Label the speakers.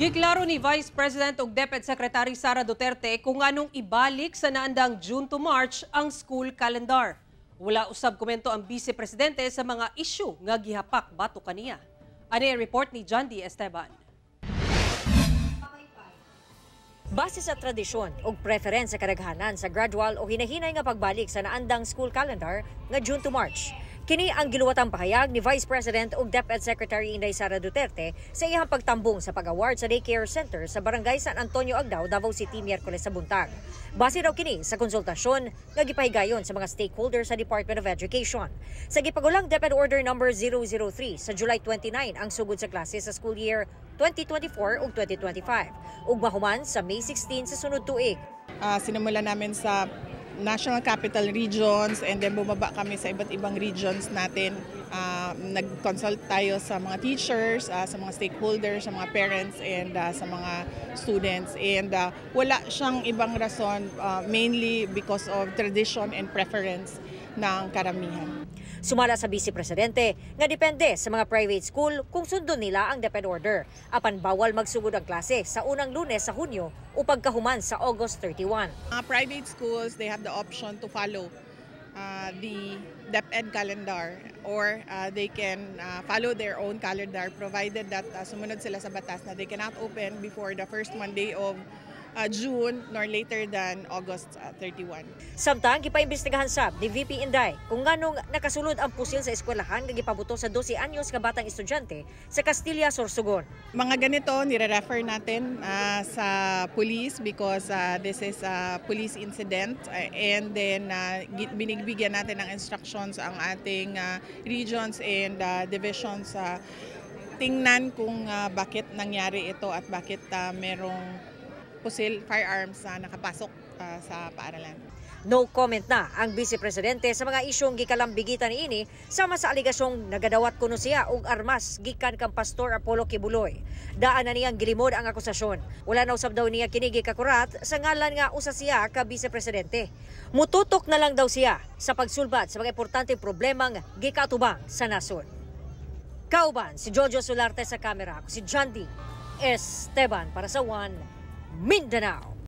Speaker 1: Giklaro ni Vice President ug DepEd Secretary Sara Duterte kung anong ibalik sa naandang June to March ang school calendar. Wala usab komento ang Vice Presidente sa mga isyu nga gihapak bato kaniya. Ani report ni John D. Esteban.
Speaker 2: Base sa tradisyon ug preference sa kadaghanan sa gradual o hinahinay nga pagbalik sa naandang school calendar nga June to March. Kini ang giluwatang pahayag ni Vice President ug DepEd Secretary Inday Sara Duterte sa iyang pagtambong sa pag-award sa daycare center sa Barangay San Antonio, Agdao, Davao City, Miyerkules sa buntag. Base raw kini sa konsultasyon nga gipahigayon sa mga stakeholders sa Department of Education. Sa gipagulang DepEd Order No. 003 sa July 29 ang sugod sa klase sa school year 2024 ug 2025 ug mahuman sa May 16 sa sunod tuig.
Speaker 3: Sinimula namin sa National Capital Regions and then bumaba kami sa iba't ibang regions natin. Nag-consult tayo sa mga teachers, sa mga stakeholders, sa mga parents and sa mga students. And wala siyang ibang rason, mainly because of tradition and preference ng karamihan.
Speaker 2: Sumala sa Vice Presidente nga depende sa mga private school kung sundon nila ang DepEd order. Apan bawal magsugod ang klase sa unang Lunes sa Hunyo o pagkahuman sa August 31.
Speaker 3: Private schools, they have the option to follow the DepEd calendar or they can follow their own calendar provided that sumunod sila sa batas na they cannot open before the first Monday of June nor later than August 31.
Speaker 2: Samtang gipaimbestigahan sab ni VP Inday kung nganong nakasulod ang pusil sa eskwelahan nga gipabuto sa 12 anyos nga batang estudyante sa Castilla, Sorsogon.
Speaker 3: Mga ganito nire-refer natin sa police because this is a police incident and then binigbigyan natin ng instructions ang ating regions and divisions tingnan kung bakit nangyari ito at bakit merong pusil firearms na nakapasok sa paaralan.
Speaker 2: No comment na ang Vice Presidente sa mga isyong gikalambigitan niini sama sa aligasyong nagadawat kuno siya og armas gikan kang Pastor Apollo Kibuloy. Daan na niyang gilimod ang akusasyon. Wala na usab daw niya kini gikakurat sa ngalan nga usa siya ka Vice Presidente. Mututok na lang daw siya sa pagsulbad sa mga importanteng problemang gikatubang sa nasod. Kauban si Jojo Solarte sa kamera, ako si John D. Esteban para sa One Mindanao.